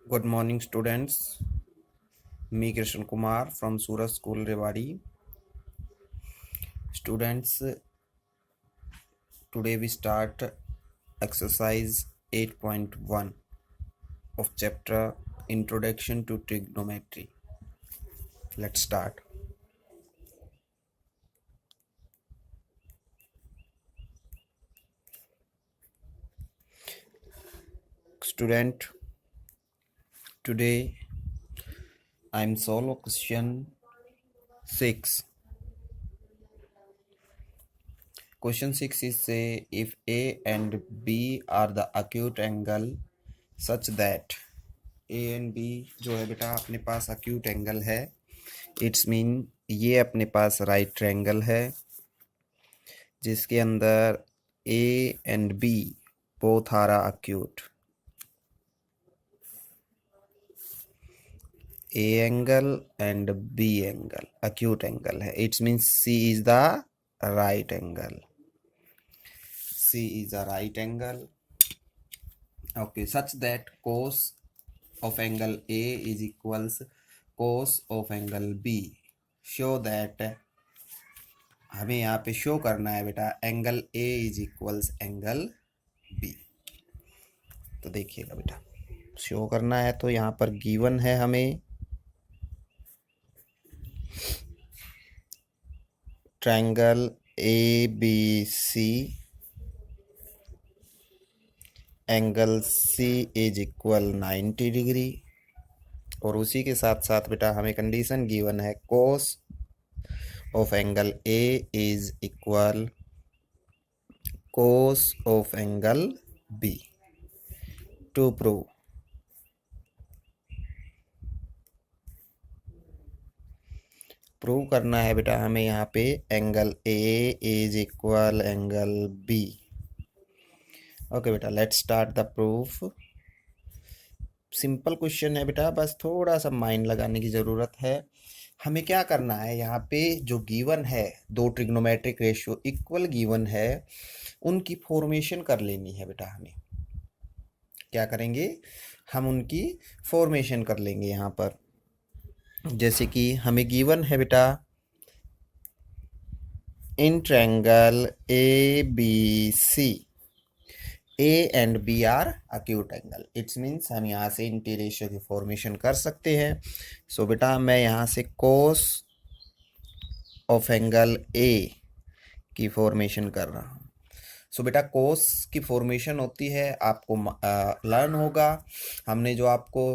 Good morning, students. Me, Krishan Kumar from Suraj School, Rewari. Students, today we start exercise 8.1 of chapter Introduction to Trigonometry. Let's start. Student, today I'm solve question 6. Question 6 is say if A and B are the acute angle such that A and B जो है बेटा अपने पास acute angle है, it's mean ये अपने पास right triangle है जिसके अंदर A and B both are acute. A angle and B angle acute angle है. It means C is the right angle. C is a right angle. Okay, such that cos of angle A is equals cos of angle B. Show that हमें यहाँ पे show करना है बेटा angle A is equals angle B. तो देखिएगा बेटा show करना है तो यहाँ पर गिवन है हमें triangle ABC angle C is equal 90 degree और उसी के साथ साथ बेटा हमें कंडीशन गिवन है cos of angle A is equal cos of angle B. To prove करना है बेटा हमें यहाँ पे angle A is equal angle B. Okay बेटा let's start the proof. Simple question है बेटा, बस थोड़ा सा माइंड लगाने की ज़रूरत है. हमें क्या करना है यहाँ पे जो गिवन है दो ट्रिग्नोमेट्रिक रेशियो इक्वल गिवन है उनकी फॉर्मेशन कर लेनी है बेटा. हमें क्या करेंगे हम उनकी फॉर्मेशन कर लेंगे यहाँ पर. जैसे कि हमें गिवन है बेटा in triangle ABC A and B are acute angle. It's means हम यहाँ से इनकी रेशियो की फॉर्मेशन कर सकते हैं. सो बेटा मैं यहाँ से कोस ऑफ एंगल A की फॉर्मेशन कर रहा हूँ. सो बेटा कोस की फॉर्मेशन होती है आपको लर्न होगा. हमने जो आपको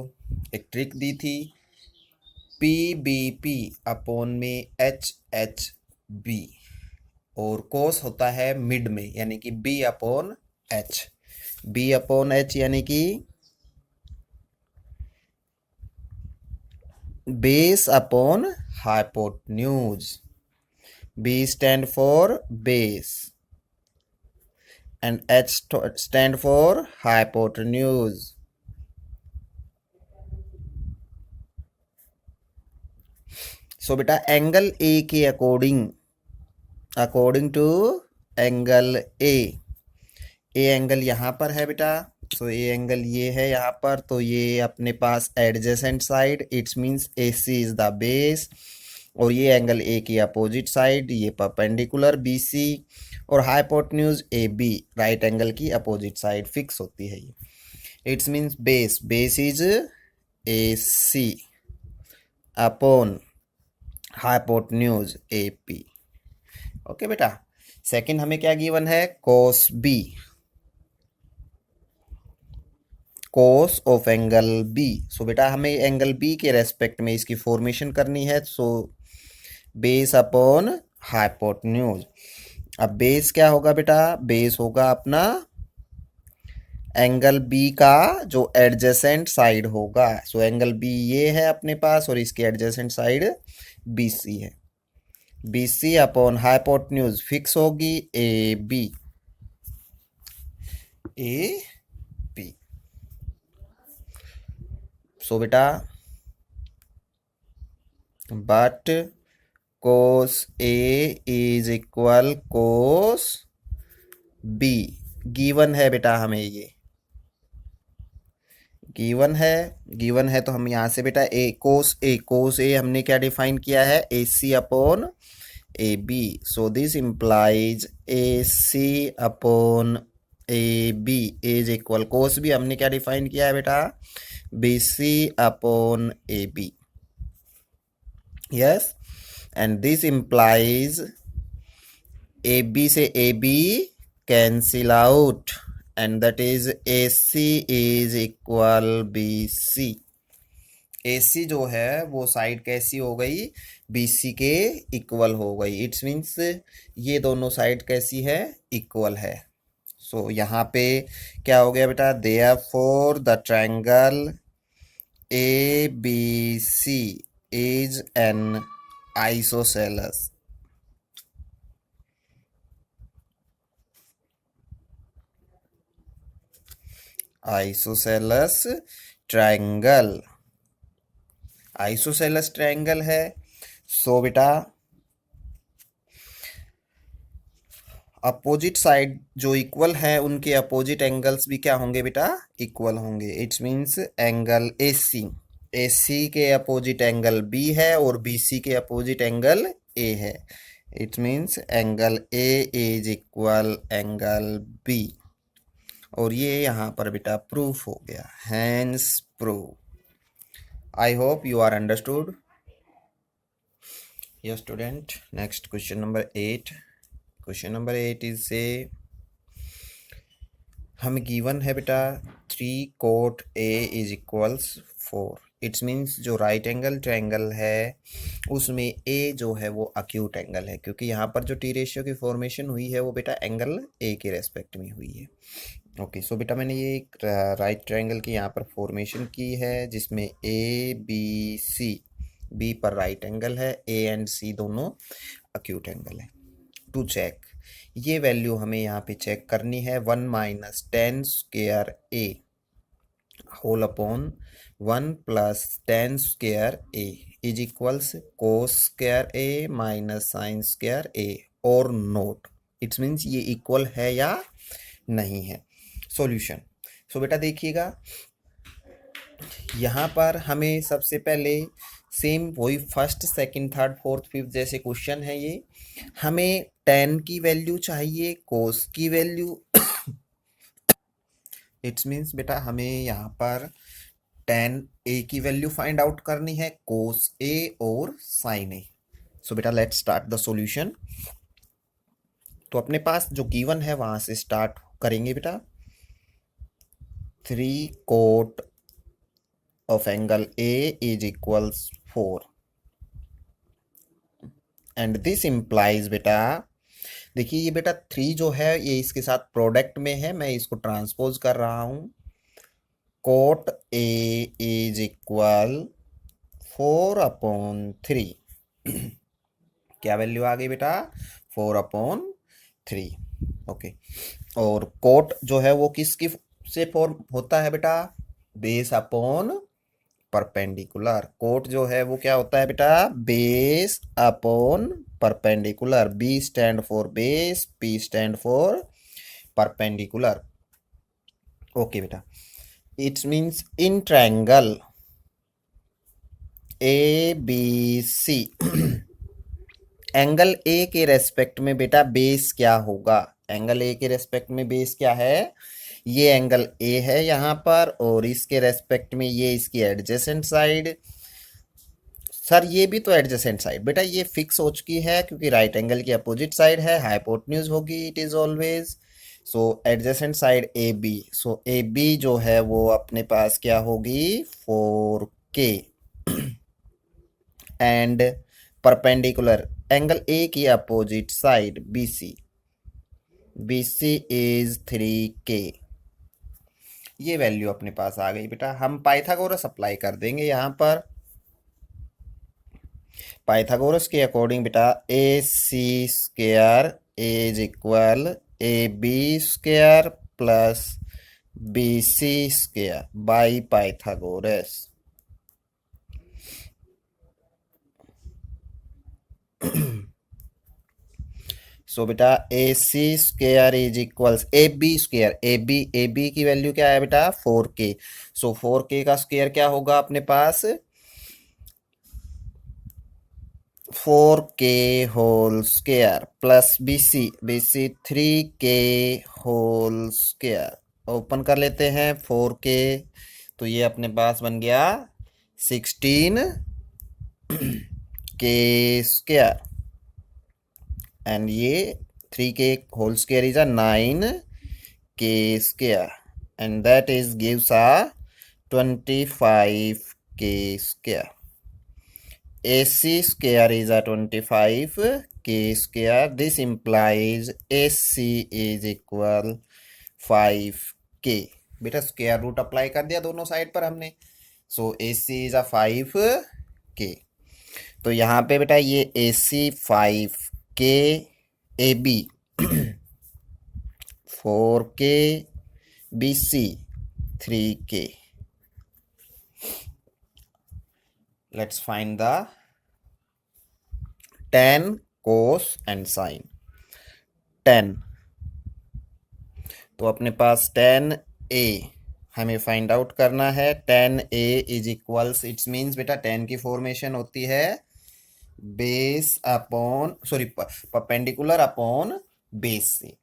एक ट्रिक दी थी PBP अपॉन में HHB और कोस होता है मिड में यानी कि B upon H. B upon H यानी कि base upon hypotenuse. B stand for base and H stand for hypotenuse. So बेटा एंगल A के according to angle A angle यहाँ पर है बेटा. सो ए एंगल ये है यहाँ पर, तो ये अपने पास adjacent side it's means AC is the base और ये एंगल A की अपोजिट साइड ये परपेंडिकुलर BC और हाइपोटेन्यूज AB राइट एंगल की अपोजिट साइड फिक्स होती है ये. It's means base is AC upon hypotenuse AP. Okay बेटा. सेकंड हमें क्या गिवन है cos B cos of angle B. So बेटा हमें एंगल B के रेस्पेक्ट में इसकी फॉर्मेशन करनी है. So base upon hypotenuse. अब बेस क्या होगा बेटा, बेस होगा अपना एंगल B का जो एडजेसेंट साइड होगा. सो एंगल B ये है अपने पास और इसकी एडजेसेंट साइड BC है. BC अपॉन हाइपोटेन्यूज फिक्स होगी AB. सो बेटा but cos A is equal cos B given है बेटा हमें. ये गिवन है तो हम यहाँ से बेटा कोस ए हमने क्या डिफाइन किया है, A C upon A B. So this implies A C upon A B is equal, cos भी हमने क्या डिफाइन किया है बेटा, B C upon A B. Yes, and this implies A B से A B cancel out and that is AC is equal BC। AC जो है वो साइड कैसी हो गई, BC के इक्वल हो गई। इट्स मीन्स ये दोनों साइड कैसी है, इक्वल है। सो यहाँ पे क्या हो गया बेटा, therefore the triangle ABC is an isosceles. Isosceles triangle, isosceles triangle है। सो बेटा अपोजिट साइड जो इक्वल है उनके अपोजिट एंगल्स भी क्या होंगे बेटा, इक्वल होंगे। इट्स मीन्स एंगल AC के अपोजिट एंगल B है और BC के अपोजिट एंगल A है। It's means angle A is equal angle B। और ये यहाँ पर बेटा प्रूफ हो गया, hence proof. I hope you are understood. Yes student, next question number 8। Question number 8 is से हमें गिवन है बेटा 3 cot A इज इक्वल्स 4। इट्स मीन्स जो राइट एंगल ट्रायंगल है उसमें A जो है वो अक्यूट एंगल है, क्योंकि यहाँ पर जो टी रेशियो की फॉर्मेशन हुई है वो बेटा एंगल A के रेस्पेक्ट में हुई है। ओके, सो बेटा मैंने ये एक राइट ट्रायंगल की यहाँ पर फॉर्मेशन की है जिसमें ABC, B पर राइट एंगल है, A एंड C दोनों अक्यूट एंगल है। टू चेक, ये वैल्यू हमें यहाँ पे चेक करनी है, 1 minus tan square A whole upon 1 plus tan square A is equals cos square A minus sine square A और नोट। इट्स मीन्स ये इक्वल है या नहीं है। सॉल्यूशन, सो बेटा देखिएगा यहाँ पर हमें सबसे पहले सेम वही first second third fourth fifth जैसे क्वेश्चन है ये, हमें टेन की वैल्यू चाहिए, कोस की वैल्यू। इट्स मीन्स बेटा हमें यहाँ पर टेन A की वैल्यू फाइंड आउट करनी है, कोस A और साइन A। सो बेटा लेट्स स्टार्ट द सॉल्यूशन। तो अपने पास जो गिवन है वहां से स्टार्ट करेंगे बेटा। 3 cot of angle A is equals 4 and this implies बेटा, देखिए ये बेटा 3 जो है ये इसके साथ प्रोडक्ट में है, मैं इसको ट्रांसपोज कर रहा हूं। cot A is equal 4/3। क्या वैल्यू आ गई बेटा, 4/3। ओके, और कोट जो है वो किसकी से फॉर्म होता है बेटा, बेस अपॉन परपेंडिकुलर। कोट जो है वो क्या होता है बेटा, base upon perpendicular. B stand for base, P stand for perpendicular. Okay बेटा, it's means in triangle ABC angle A के रेस्पेक्ट में बेटा बेस क्या होगा, एंगल A के रेस्पेक्ट में बेस क्या है, ये एंगल A है यहाँ पर और इसके रेस्पेक्ट में ये इसकी एडजेसेंट साइड। सर ये भी तो एडजेसेंट साइड, बेटा ये फिक्स हो चुकी है क्योंकि राइट एंगल की अपोजिट साइड है, हाइपोटेन्यूज होगी, it is always. So adjacent side AB, so AB जो है वो अपने पास क्या होगी, 4K and perpendicular angle A की opposite side BC is 3K। ये वैल्यू अपने पास आ गई बेटा। हम पाइथागोरस अप्लाई कर देंगे यहाँ पर। पाइथागोरस के अकॉर्डिंग बेटा AC square is equal AB square plus BC square by Pythagoras. So बेटा A C square is equals A B square, A B की वैल्यू क्या है बेटा 4k। सो 4k का स्क्वेयर क्या होगा अपने पास 4k whole square plus B C 3k whole square. Open कर लेते हैं 4k, तो ये अपने पास बन गया 16k स्क्वेयर एंड ये 3k whole square is a 9k square and that is gives a 25k square. AC square is a 25k square. This implies AC is equal 5k। बेटा स्क्वायर रूट अप्लाई कर दिया दोनों side पर हमने, सो AC is a 5k। तो यहाँ पे बेटा ये AC 5k, AB 4k, BC 3k। Let's find the tan, cos and sin। tan, तो अपने पास tan A हमें फाइंड आउट करना है। tan A is equals, it's means बेटा tan की फॉर्मेशन होती है base upon perpendicular upon base से।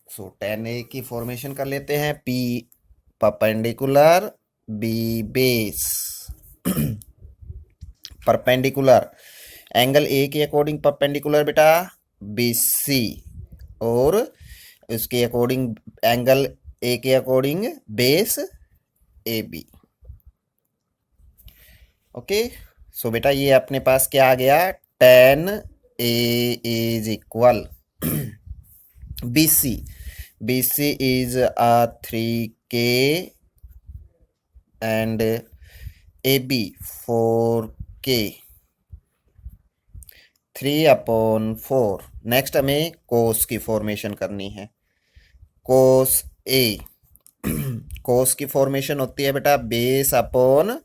सो tan A की फॉर्मेशन कर लेते हैं P perpendicular, B base. Perpendicular angle A के अकॉर्डिंग परपेंडिकुलर बेटा BC और उसके अकॉर्डिंग एंगल ए के अकॉर्डिंग बेस AB। ओके, सो बेटा ये अपने पास क्या आ गया tan A is equal BC is a 3k and AB 4k 3/4। Next हमें कोस की फॉर्मेशन करनी है। कोस A कोस की फॉर्मेशन होती है बेटा base upon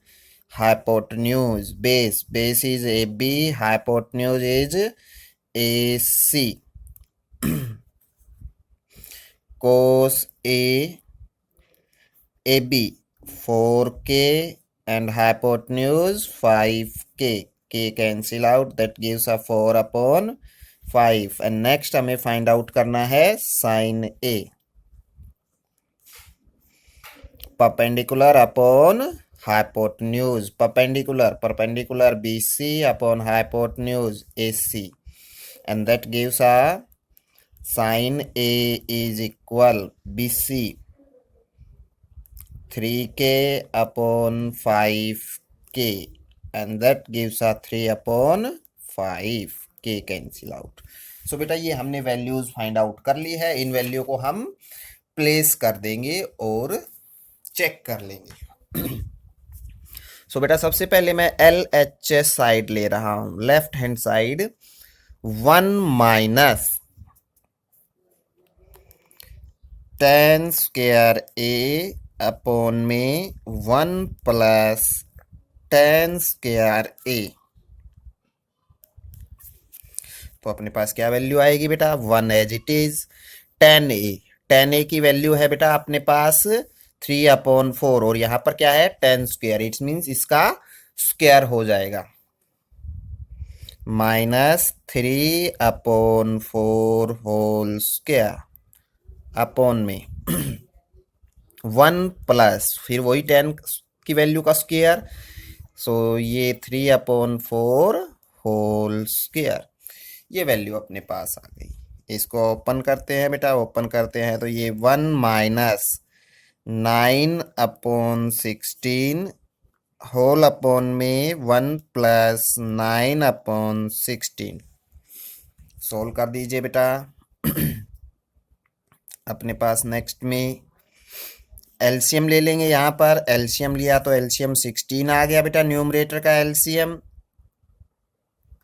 hypotenuse. Base is AB, hypotenuse is AC। Cos AB 4k and hypotenuse 5k, k cancel out, that gives a 4/5। and next हमें find out करना है sin A, perpendicular upon hypotenuse, perpendicular BC upon hypotenuse AC and that gives a sin A is equal BC 3k upon 5k and that gives a 3/5, k cancel out। सो बेटा ये हमने values find out कर ली है, इन value को हम place कर देंगे और चेक कर लेंगे। सो बेटा सबसे पहले मैं LHS साइड ले रहा हूं, left hand side 1 minus tan square A upon में 1 प्लस tan स्क्वायर A। तो अपने पास क्या वैल्यू आएगी बेटा 1 as it is. tan A की वैल्यू है बेटा अपने पास 3/4 और यहां पर क्या है tan स्क्वायर, इट्स मीन्स इसका स्क्वायर हो जाएगा -3/4 होल स्क्वायर अपॉन में 1 प्लस फिर वही tan की वैल्यू का स्क्वायर, सो ये 3/4 होल स्क्वायर। ये वैल्यू अपने पास आ गई। इसको ओपन करते हैं बेटा, ओपन करते हैं तो ये 1 माइनस 9/16 होल अपॉन में 1 प्लस 9/16। सोल्व कर दीजिए बेटा। अपने पास नेक्स्ट में एलसीएम ले लेंगे। यहाँ पर एलसीएम लिया तो एलसीएम 16 आ गया बेटा, न्यूमरेटर का एलसीएम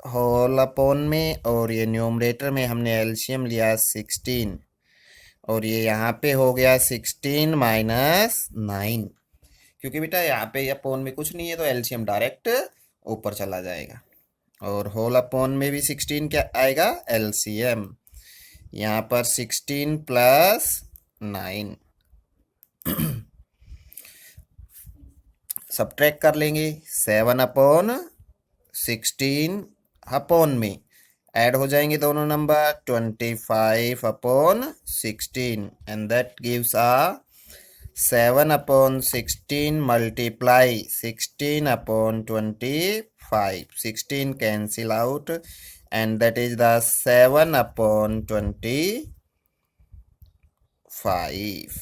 होल अपॉन में, और ये न्यूमरेटर में हमने एलसीएम लिया 16 और ये यहाँ पे हो गया 16 माइनस 9, क्योंकि बेटा यहाँ पे अपॉन में कुछ नहीं है तो एलसीएम डायरेक्ट ऊपर चला जाएगा। और होल अपॉन में भी 16 क्या आएगा, एलसीएम। यहाँ पर 16 प्लस 9 सब्ट्रैक्ट कर लेंगे। 7 अपॉन 16 अपॉन में ऐड हो जाएंगे दोनों नंबर, 25 अपॉन 16 and that gives a 7 upon 16 multiply 16 upon 25. 16 cancel out and that is the 7 upon 25.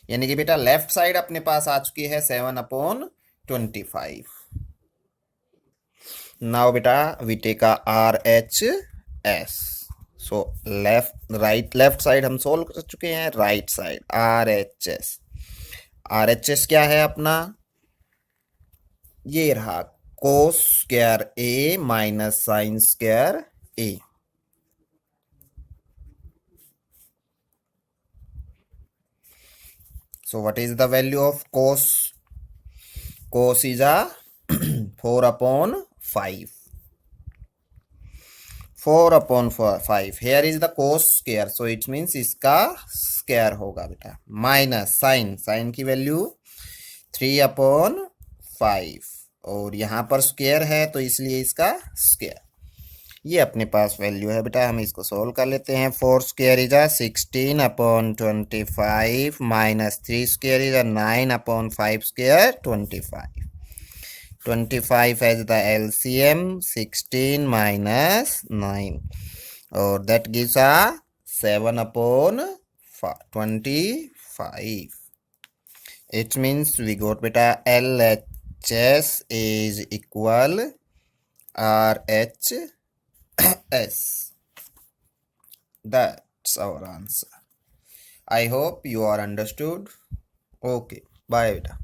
यानी कि बेटा लेफ्ट साइड अपने पास आ चुकी है 7 upon 25. नाउ बेटा we take RHS. So left side हम सोल्व कर चुके हैं, राइट साइड RHS क्या है अपना, ये रहा cos square A minus sine square A। So what is the value of cos? Cos is uh 4 upon 5। 4 upon 5 here is the cos square, so it means इसका square होगा बेटा, minus sine की वैल्यू 3 अपॉन 5 और यहाँ पर square है तो इसलिए इसका स्क्वायर। ये अपने पास वैल्यू है बेटा, हम इसको सोल्व कर लेते हैं। 4 square is uh 16 upon 25 minus 3 square is uh 9 upon 5 square 25। 25 as the LCM, 16 minus 9 और that gives a 7 upon 25. It means we got beta LHS is equal RHS. That's our answer. I hope you are understood. Okay, bye beta.